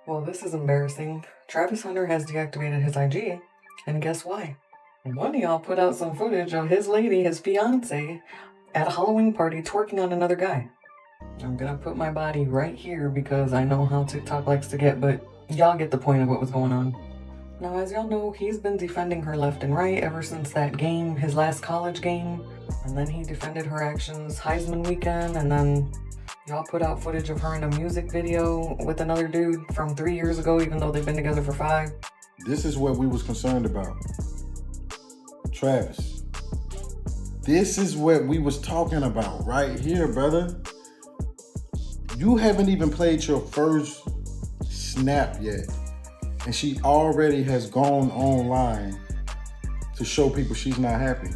Well, this is embarrassing. Travis Hunter has deactivated his IG, and guess why? One of y'all put out some footage of his lady, his fiance, at a Halloween party twerking on another guy. I'm gonna put my body right here because I know how TikTok likes to get, but y'all get the point of what was going on. Now, as y'all know, he's been defending her left and right ever since that game, his last college game, and then he defended her actions Heisman weekend, and then y'all put out footage of her in a music video with another dude from 3 years ago, even though they've been together for 5. This is what we was concerned about. Travis. This is what we was talking about right here, brother. You haven't even played your first snap yet, and she already has gone online to show people she's not happy.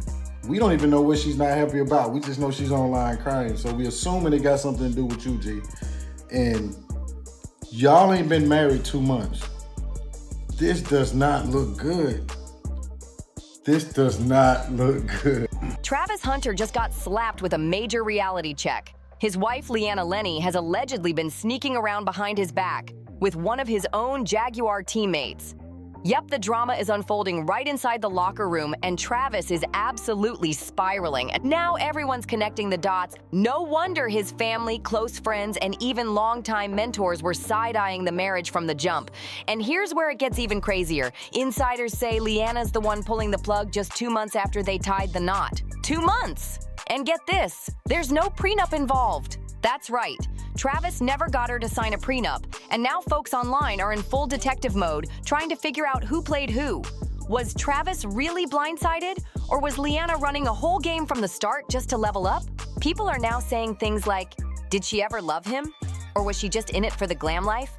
We don't even know what she's not happy about. We just know she's online crying. So we assuming it got something to do with you, G. And y'all ain't been married 2 months. This does not look good. This does not look good. Travis Hunter just got slapped with a major reality check. His wife, Leanna Lenny, has allegedly been sneaking around behind his back with one of his own Jaguar teammates. Yep, the drama is unfolding right inside the locker room, and Travis is absolutely spiraling. And now everyone's connecting the dots. No wonder his family, close friends, and even longtime mentors were side-eyeing the marriage from the jump. And here's where it gets even crazier. Insiders say Leanna's the one pulling the plug just 2 months after they tied the knot. 2 months! And get this, there's no prenup involved. That's right. Travis never got her to sign a prenup, and now folks online are in full detective mode, trying to figure out who played who. Was Travis really blindsided, or was Leanna running a whole game from the start just to level up? People are now saying things like, did she ever love him? Or was she just in it for the glam life?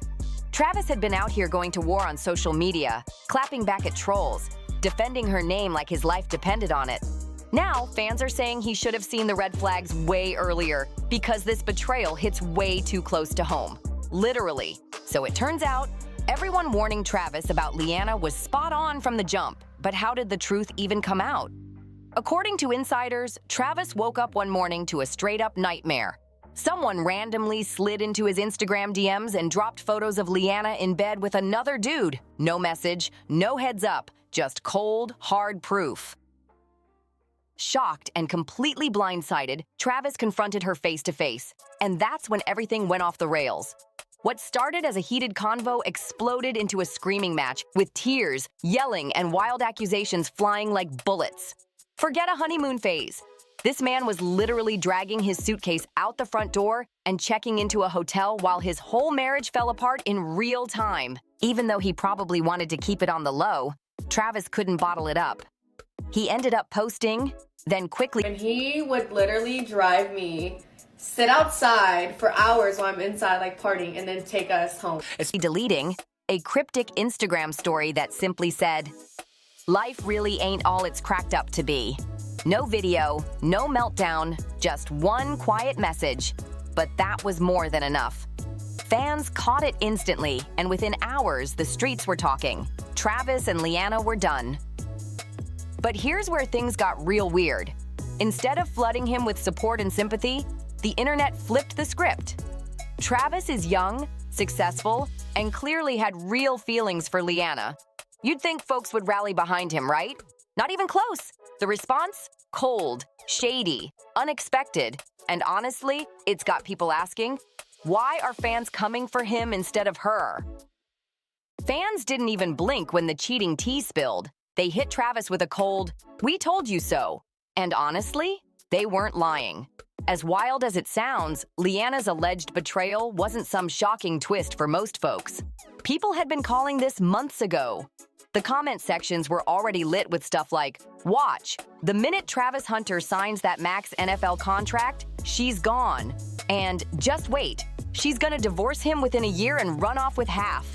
Travis had been out here going to war on social media, clapping back at trolls, defending her name like his life depended on it. Now, fans are saying he should have seen the red flags way earlier because this betrayal hits way too close to home. Literally. So it turns out, everyone warning Travis about Leanna was spot on from the jump. But how did the truth even come out? According to insiders, Travis woke up one morning to a straight-up nightmare. Someone randomly slid into his Instagram DMs and dropped photos of Leanna in bed with another dude. No message, no heads up, just cold, hard proof. Shocked and completely blindsided, Travis confronted her face-to-face, and that's when everything went off the rails. What started as a heated convo exploded into a screaming match, with tears, yelling, and wild accusations flying like bullets. Forget a honeymoon phase. This man was literally dragging his suitcase out the front door and checking into a hotel while his whole marriage fell apart in real time. Even though he probably wanted to keep it on the low, Travis couldn't bottle it up. He ended up posting, then quickly... And he would literally drive me, sit outside for hours while I'm inside, like, partying, and then take us home. Deleting a cryptic Instagram story that simply said, "Life really ain't all it's cracked up to be." No video, no meltdown, just one quiet message. But that was more than enough. Fans caught it instantly, and within hours, the streets were talking. Travis and Leanna were done. But here's where things got real weird. Instead of flooding him with support and sympathy, the internet flipped the script. Travis is young, successful, and clearly had real feelings for Leanna. You'd think folks would rally behind him, right? Not even close. The response? Cold, shady, unexpected. And honestly, it's got people asking, why are fans coming for him instead of her? Fans didn't even blink when the cheating tea spilled. They hit Travis with a cold, "We told you so." And honestly, they weren't lying. As wild as it sounds, Leanna's alleged betrayal wasn't some shocking twist for most folks. People had been calling this months ago. The comment sections were already lit with stuff like, "Watch, the minute Travis Hunter signs that max NFL contract, she's gone." And "Just wait, she's gonna divorce him within a year and run off with half."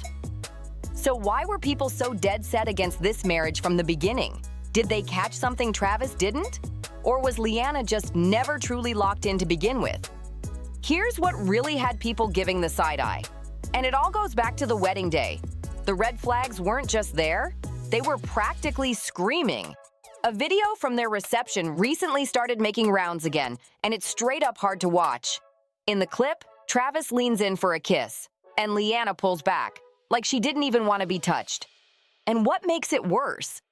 So why were people so dead set against this marriage from the beginning? Did they catch something Travis didn't? Or was Leanna just never truly locked in to begin with? Here's what really had people giving the side eye. And it all goes back to the wedding day. The red flags weren't just there, they were practically screaming. A video from their reception recently started making rounds again, and it's straight up hard to watch. In the clip, Travis leans in for a kiss, and Leanna pulls back. like she didn't even want to be touched. And what makes it worse?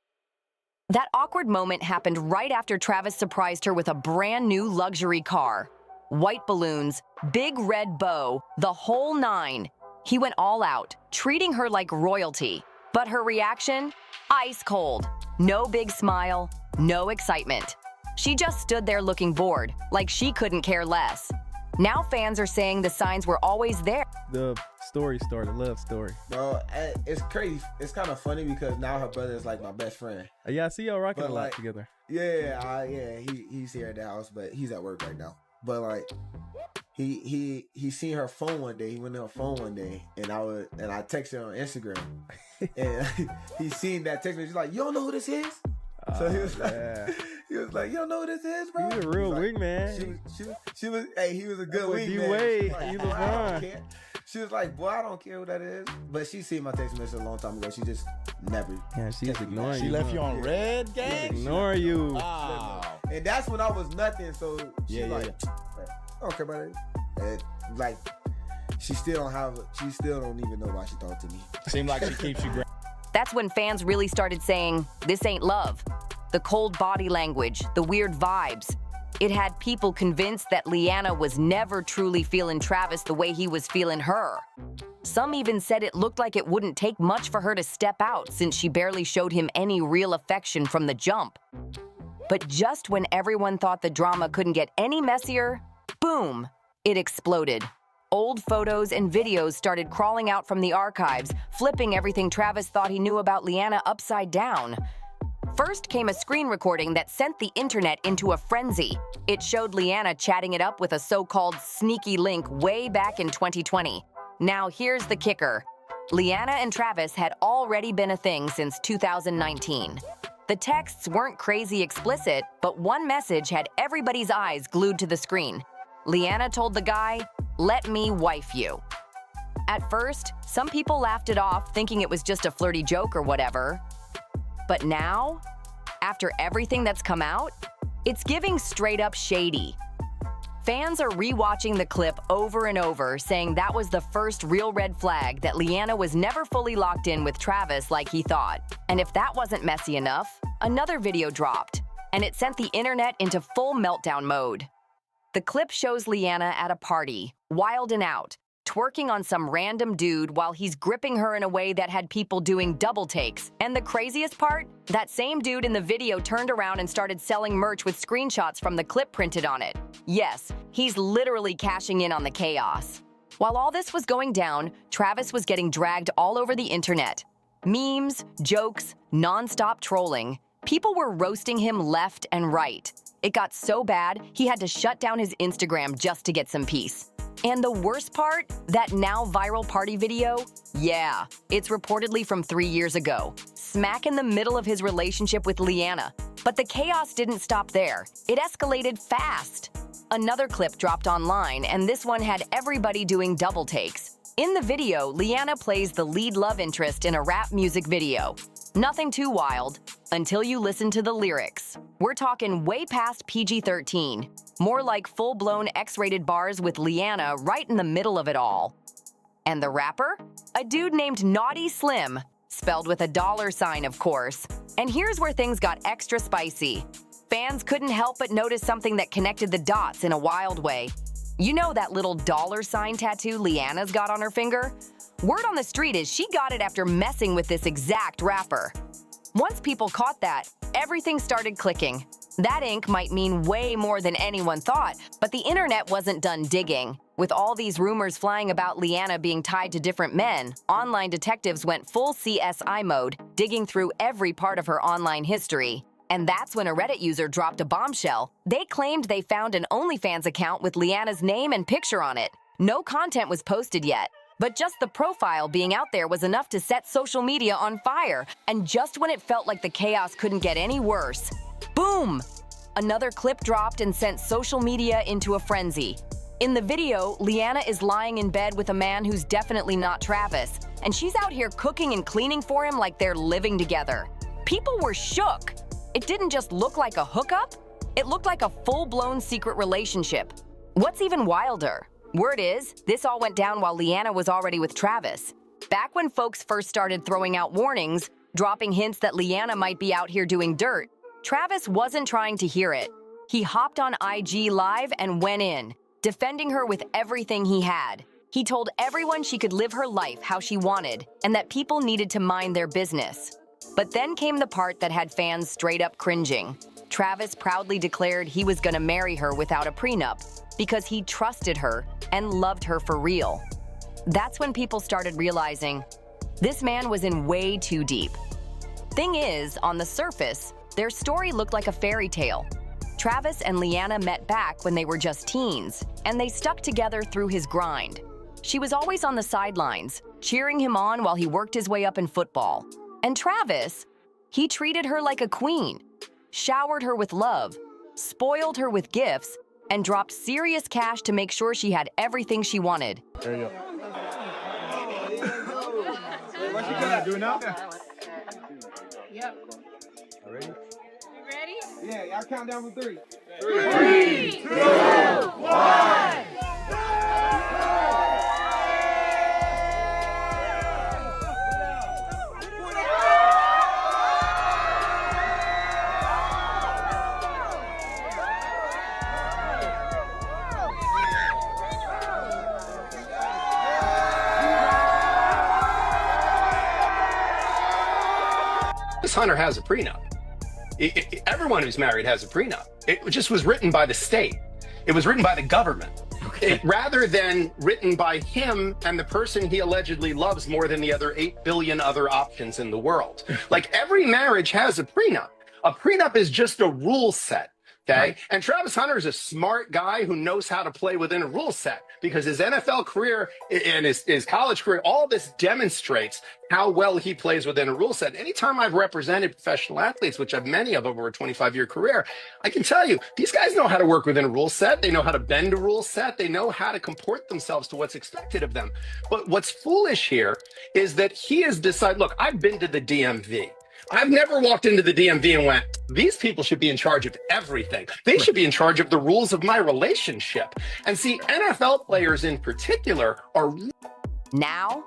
That awkward moment happened right after Travis surprised her with a brand new luxury car. White balloons, big red bow, the whole nine. He went all out, treating her like royalty. But her reaction? Ice cold. No big smile, no excitement. She just stood there looking bored, like she couldn't care less. Now fans are saying the signs were always there. The story started, love story. Bro, it's crazy. It's kind of funny because now her brother is like my best friend. Yeah, I see y'all rocking But a lot like, together. Yeah, he's here at the house, but he's at work right now. But like, he seen her phone one day. He went to her phone one day, and I texted her on Instagram, and he seen that text. He's like, "You don't know who this is?" So he was like, "You don't know who this is, bro?" He's a real He was wingman. She was. Hey, he was a good With wingman. D-Wade, She was like, you "Boy, I LeBron." don't care." She was like, "Boy, I don't care who that is." But she seen my text message a long time ago. She just never. Yeah, she's texted me ignoring back. you. She left you on Yeah. red, She's gang? ignoring you. Wow. And that's when I was nothing. So she's Yeah, yeah, like, I don't care about it. And like, she still don't even know why she talked to me. Seemed like she keeps you grounded. That's when fans really started saying, this ain't love. The cold body language, the weird vibes. It had people convinced that Leanna was never truly feeling Travis the way he was feeling her. Some even said it looked like it wouldn't take much for her to step out since she barely showed him any real affection from the jump. But just when everyone thought the drama couldn't get any messier, boom, it exploded. Old photos and videos started crawling out from the archives, flipping everything Travis thought he knew about Leanna upside down. First came a screen recording that sent the internet into a frenzy. It showed Leanna chatting it up with a so-called sneaky link way back in 2020. Now here's the kicker. Leanna and Travis had already been a thing since 2019. The texts weren't crazy explicit, but one message had everybody's eyes glued to the screen. Leanna told the guy, "Let me wife you." At first, some people laughed it off, thinking it was just a flirty joke or whatever. But now, after everything that's come out, it's giving straight up shady. Fans are rewatching the clip over and over, saying that was the first real red flag that Leanna was never fully locked in with Travis like he thought. And if that wasn't messy enough, another video dropped, and it sent the internet into full meltdown mode. The clip shows Leanna at a party, wild and out, twerking on some random dude while he's gripping her in a way that had people doing double takes. And the craziest part? That same dude in the video turned around and started selling merch with screenshots from the clip printed on it. Yes, he's literally cashing in on the chaos. While all this was going down, Travis was getting dragged all over the internet. Memes, jokes, non-stop trolling. People were roasting him left and right. It got so bad, he had to shut down his Instagram just to get some peace. And the worst part? That now viral party video? Yeah, it's reportedly from 3 years ago, smack in the middle of his relationship with Leanna. But the chaos didn't stop there. It escalated fast. Another clip dropped online, and this one had everybody doing double takes. In the video, Leanna plays the lead love interest in a rap music video. Nothing too wild, until you listen to the lyrics. We're talking way past PG-13, more like full-blown X-rated bars with Leanna right in the middle of it all. And the rapper? A dude named Naughty Slim, spelled with a $sign, of course. And here's where things got extra spicy. Fans couldn't help but notice something that connected the dots in a wild way. You know that little $sign tattoo Leanna's got on her finger? Word on the street is she got it after messing with this exact rapper. Once people caught that, everything started clicking. That ink might mean way more than anyone thought, but the internet wasn't done digging. With all these rumors flying about Leanna being tied to different men, online detectives went full CSI mode, digging through every part of her online history. And that's when a Reddit user dropped a bombshell. They claimed they found an OnlyFans account with Leanna's name and picture on it. No content was posted yet, but just the profile being out there was enough to set social media on fire. And just when it felt like the chaos couldn't get any worse, boom! Another clip dropped and sent social media into a frenzy. In the video, Leanna is lying in bed with a man who's definitely not Travis, and she's out here cooking and cleaning for him like they're living together. People were shook. It didn't just look like a hookup, it looked like a full-blown secret relationship. What's even wilder? Word is, this all went down while Leanna was already with Travis. Back when folks first started throwing out warnings, dropping hints that Leanna might be out here doing dirt, Travis wasn't trying to hear it. He hopped on IG Live and went in, defending her with everything he had. He told everyone she could live her life how she wanted and that people needed to mind their business. But then came the part that had fans straight up cringing. Travis proudly declared he was gonna marry her without a prenup because he trusted her and loved her for real. That's when people started realizing this man was in way too deep. Thing is, on the surface, their story looked like a fairy tale. Travis and Leanna met back when they were just teens, and they stuck together through his grind. She was always on the sidelines, cheering him on while he worked his way up in football. And Travis, he treated her like a queen, showered her with love, spoiled her with gifts, and dropped serious cash to make sure she had everything she wanted. There you go. What you got? Do it now? Yep. Ready? You ready? Yeah, y'all count down from 3. 3, 2, 1. Hunter has a prenup. Everyone who's married has a prenup. It just was written by the state. It was written by the government. Rather than written by him and the person he allegedly loves more than the other 8 billion other options in the world. Like, every marriage has a prenup. A prenup is just a rule set. Okay. Right. And Travis Hunter is a smart guy who knows how to play within a rule set, because his NFL career and his college career, all this demonstrates how well he plays within a rule set. Anytime I've represented professional athletes, which I've many of over a 25-year career, I can tell you, these guys know how to work within a rule set. They know how to bend a rule set. They know how to comport themselves to what's expected of them. But what's foolish here is that he has decided, look, I've been to the DMV. I've never walked into the DMV and went, these people should be in charge of everything. They should be in charge of the rules of my relationship. And see, NFL players in particular are... Now,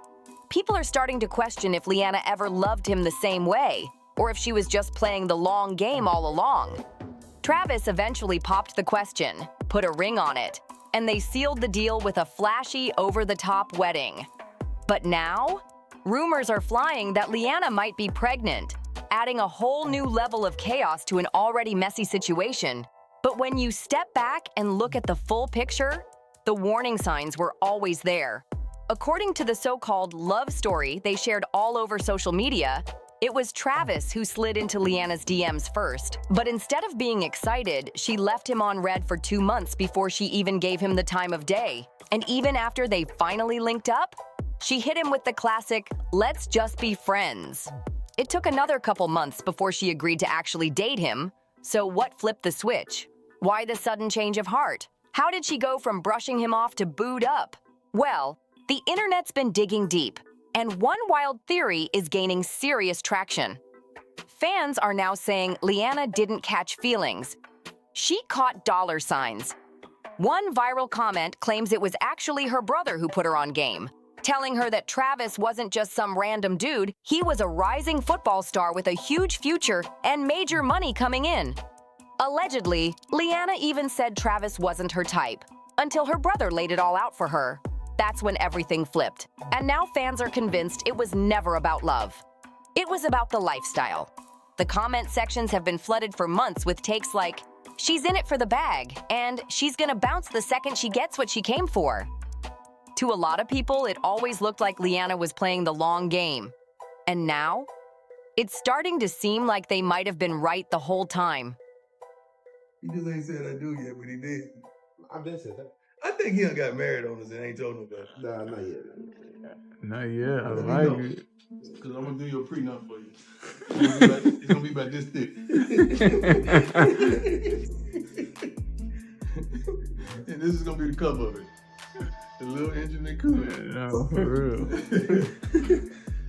people are starting to question if Leanna ever loved him the same way, or if she was just playing the long game all along. Travis eventually popped the question, put a ring on it, and they sealed the deal with a flashy, over-the-top wedding. But now, rumors are flying that Leanna might be pregnant, adding a whole new level of chaos to an already messy situation. But when you step back and look at the full picture, the warning signs were always there. According to the so-called love story they shared all over social media, it was Travis who slid into Leanna's DMs first. But instead of being excited, she left him on red for 2 months before she even gave him the time of day. And even after they finally linked up, she hit him with the classic, "Let's just be friends." It took another couple months before she agreed to actually date him. So what flipped the switch? Why the sudden change of heart? How did she go from brushing him off to booed up? Well, the internet's been digging deep, and one wild theory is gaining serious traction. Fans are now saying Leanna didn't catch feelings. She caught dollar signs. One viral comment claims it was actually her brother who put her on game, telling her that Travis wasn't just some random dude, he was a rising football star with a huge future and major money coming in. Allegedly, Leanna even said Travis wasn't her type, until her brother laid it all out for her. That's when everything flipped, and now fans are convinced it was never about love. It was about the lifestyle. The comment sections have been flooded for months with takes like, "She's in it for the bag," and "She's gonna bounce the second she gets what she came for." To a lot of people, it always looked like Leanna was playing the long game. And now, it's starting to seem like they might have been right the whole time. He just ain't said I do yet, but he did. I've been said that. I think he done got married on us and ain't told nobody. Nah, not yet. Not yet. I Let me like know. it. Because I'm going to do your prenup for you. It's going to be about this thick. And this is going to be the cover of it. The little engine that could. No, for real.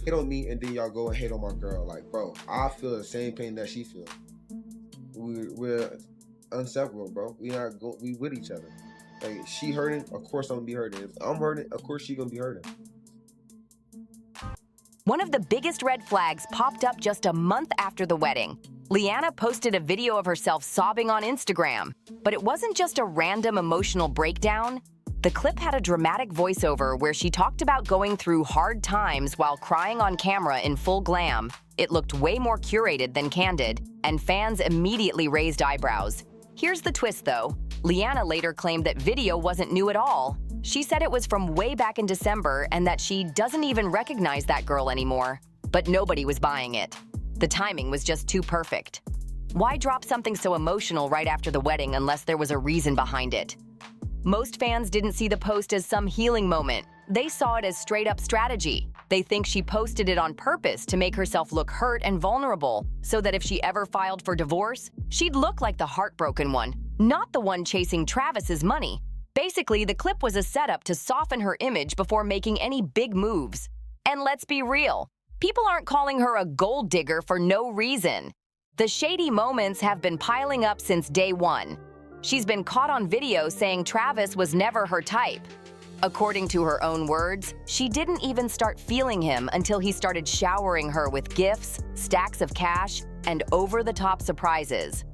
Hate on me, and then y'all go and hate on my girl. Like, bro, I feel the same pain that she feels. We're inseparable, bro. We with each other. Like, she hurting, of course I'm gonna be hurting. If I'm hurting, of course she gonna be hurting. One of the biggest red flags popped up just a month after the wedding. Leanna posted a video of herself sobbing on Instagram, but it wasn't just a random emotional breakdown. The clip had a dramatic voiceover where she talked about going through hard times while crying on camera in full glam. It looked way more curated than candid, and fans immediately raised eyebrows. Here's the twist, though. Leanna later claimed that video wasn't new at all. She said it was from way back in December and that she doesn't even recognize that girl anymore. But nobody was buying it. The timing was just too perfect. Why drop something so emotional right after the wedding unless there was a reason behind it? Most fans didn't see the post as some healing moment. They saw it as straight-up strategy. They think she posted it on purpose to make herself look hurt and vulnerable, so that if she ever filed for divorce, she'd look like the heartbroken one, not the one chasing Travis's money. Basically, the clip was a setup to soften her image before making any big moves. And let's be real, people aren't calling her a gold digger for no reason. The shady moments have been piling up since day one. She's been caught on video saying Travis was never her type. According to her own words, she didn't even start feeling him until he started showering her with gifts, stacks of cash, and over-the-top surprises.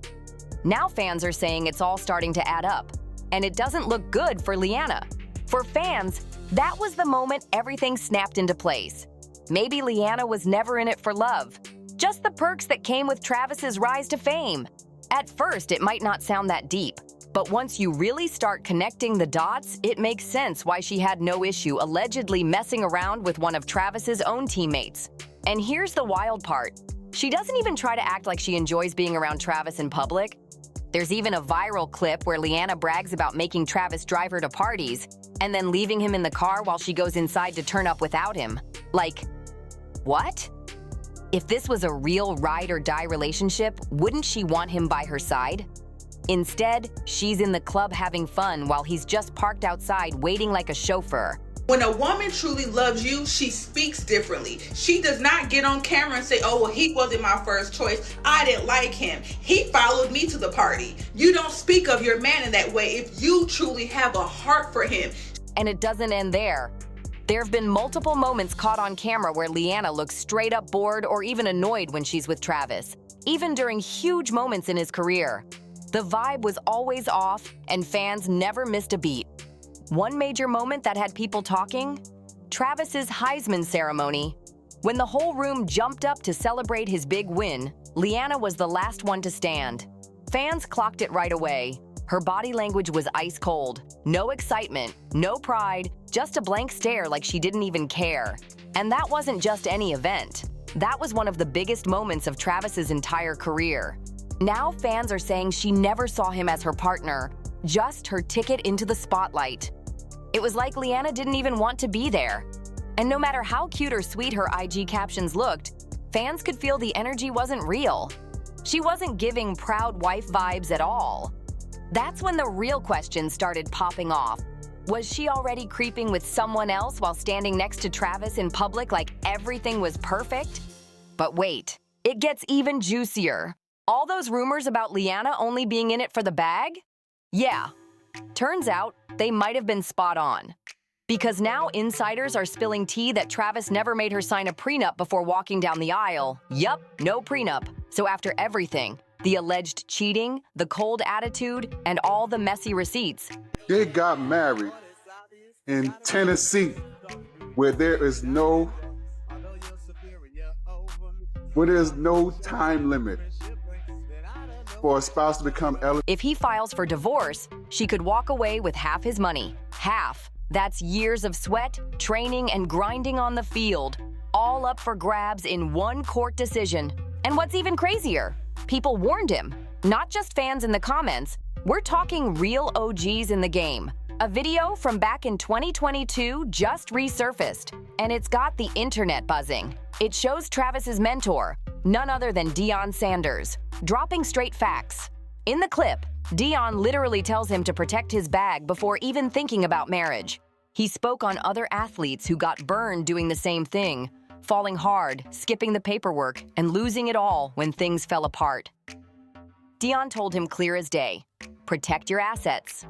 Now fans are saying it's all starting to add up, and it doesn't look good for Leanna. For fans, that was the moment everything snapped into place. Maybe Leanna was never in it for love, just the perks that came with Travis's rise to fame. At first, it might not sound that deep, but once you really start connecting the dots, it makes sense why she had no issue allegedly messing around with one of Travis's own teammates. And here's the wild part. She doesn't even try to act like she enjoys being around Travis in public. There's even a viral clip where Leanna brags about making Travis drive her to parties and then leaving him in the car while she goes inside to turn up without him. Like, what? If this was a real ride-or-die relationship, wouldn't she want him by her side? Instead, she's in the club having fun while he's just parked outside waiting like a chauffeur. When a woman truly loves you, she speaks differently. She does not get on camera and say, oh, well, he wasn't my first choice. I didn't like him. He followed me to the party. You don't speak of your man in that way if you truly have a heart for him. And it doesn't end there. There have been multiple moments caught on camera where Leanna looks straight up bored or even annoyed when she's with Travis, even during huge moments in his career. The vibe was always off, and fans never missed a beat. One major moment that had people talking? Travis's Heisman ceremony. When the whole room jumped up to celebrate his big win, Leanna was the last one to stand. Fans clocked it right away. Her body language was ice cold. No excitement, no pride, just a blank stare like she didn't even care. And that wasn't just any event. That was one of the biggest moments of Travis's entire career. Now fans are saying she never saw him as her partner, just her ticket into the spotlight. It was like Leanna didn't even want to be there. And no matter how cute or sweet her IG captions looked, fans could feel the energy wasn't real. She wasn't giving proud wife vibes at all. That's when the real questions started popping off. Was she already creeping with someone else while standing next to Travis in public like everything was perfect? But wait, it gets even juicier. All those rumors about Leanna only being in it for the bag? Yeah. Turns out, they might have been spot on. Because now insiders are spilling tea that Travis never made her sign a prenup before walking down the aisle. Yup, no prenup. So after everything, the alleged cheating, the cold attitude, and all the messy receipts, they got married in Tennessee, where there's no time limit for a spouse to become eligible. If he files for divorce, she could walk away with half his money. Half. That's years of sweat, training, and grinding on the field, all up for grabs in one court decision. And what's even crazier, people warned him, not just fans in the comments. We're talking real OGs in the game. A video from back in 2022 just resurfaced, and it's got the internet buzzing. It shows Travis's mentor, none other than Deion Sanders, dropping straight facts. In the clip, Deion literally tells him to protect his bag before even thinking about marriage. He spoke on other athletes who got burned doing the same thing, falling hard, skipping the paperwork, and losing it all when things fell apart. Deion told him clear as day, protect your assets.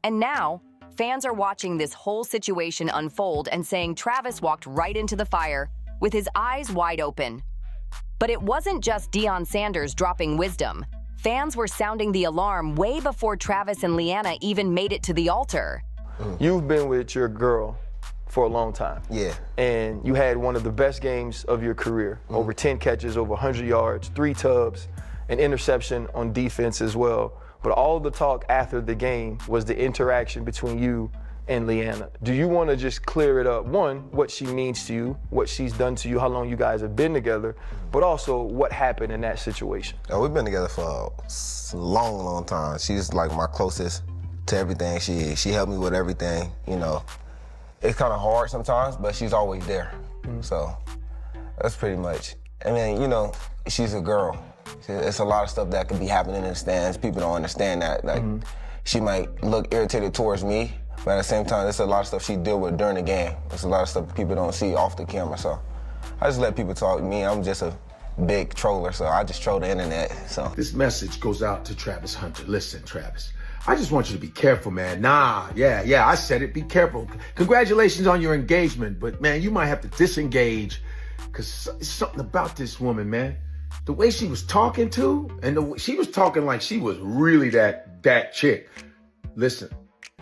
And now, fans are watching this whole situation unfold and saying Travis walked right into the fire, with his eyes wide open. But it wasn't just Deion Sanders dropping wisdom. Fans were sounding the alarm way before Travis and Leanna even made it to the altar. You've been with your girl for a long time. Yeah. And you had one of the best games of your career. Over 10 catches, over 100 yards, 3 tubs, an interception on defense as well. But all the talk after the game was the interaction between you and Leanna. Do you want to just clear it up? One, what she means to you, what she's done to you, how long you guys have been together, but also what happened in that situation? Oh, we've been together for a long, long time. She's like my closest to everything. She helped me with everything, you know. It's kind of hard sometimes, but she's always there. So that's pretty much. I mean, you know, she's a girl. It's a lot of stuff that could be happening in the stands. People don't understand that. Like, she might look irritated towards me, but at the same time, there's a lot of stuff she deal with during the game. There's a lot of stuff people don't see off the camera. So I just let people talk to me. I'm just a big troller, so I just troll the internet. So this message goes out to Travis Hunter. Listen, Travis, I just want you to be careful, man. I said it, be careful. Congratulations on your engagement, but man, you might have to disengage, because it's something about this woman, man. The way she was talking to, and she was talking like she was really that chick. Listen,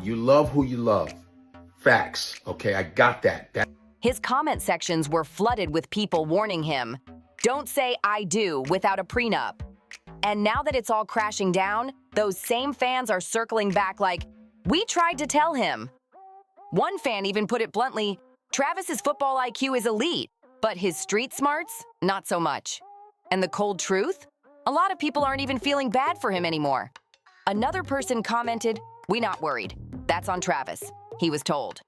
you love who you love. Facts, okay, I got that. His comment sections were flooded with people warning him, "Don't say I do without a prenup." And now that it's all crashing down, those same fans are circling back like, "We tried to tell him." One fan even put it bluntly, "Travis's football IQ is elite, but his street smarts, not so much." And the cold truth? A lot of people aren't even feeling bad for him anymore. Another person commented, "We not worried. That's on Travis. He was told."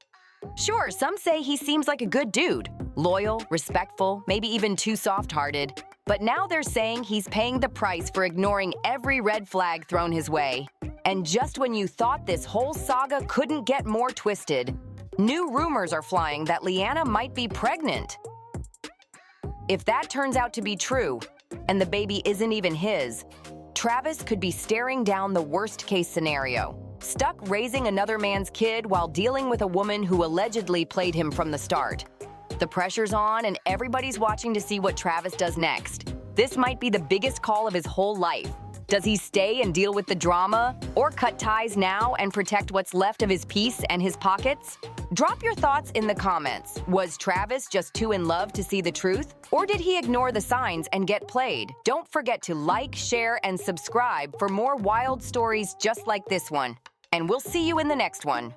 Sure, some say he seems like a good dude, loyal, respectful, maybe even too soft-hearted. But now they're saying he's paying the price for ignoring every red flag thrown his way. And just when you thought this whole saga couldn't get more twisted, new rumors are flying that Leanna might be pregnant. If that turns out to be true, and the baby isn't even his, Travis could be staring down the worst-case scenario, stuck raising another man's kid while dealing with a woman who allegedly played him from the start. The pressure's on, and everybody's watching to see what Travis does next. This might be the biggest call of his whole life. Does he stay and deal with the drama, or cut ties now and protect what's left of his peace and his pockets? Drop your thoughts in the comments. Was Travis just too in love to see the truth? Or did he ignore the signs and get played? Don't forget to like, share, and subscribe for more wild stories just like this one. And we'll see you in the next one.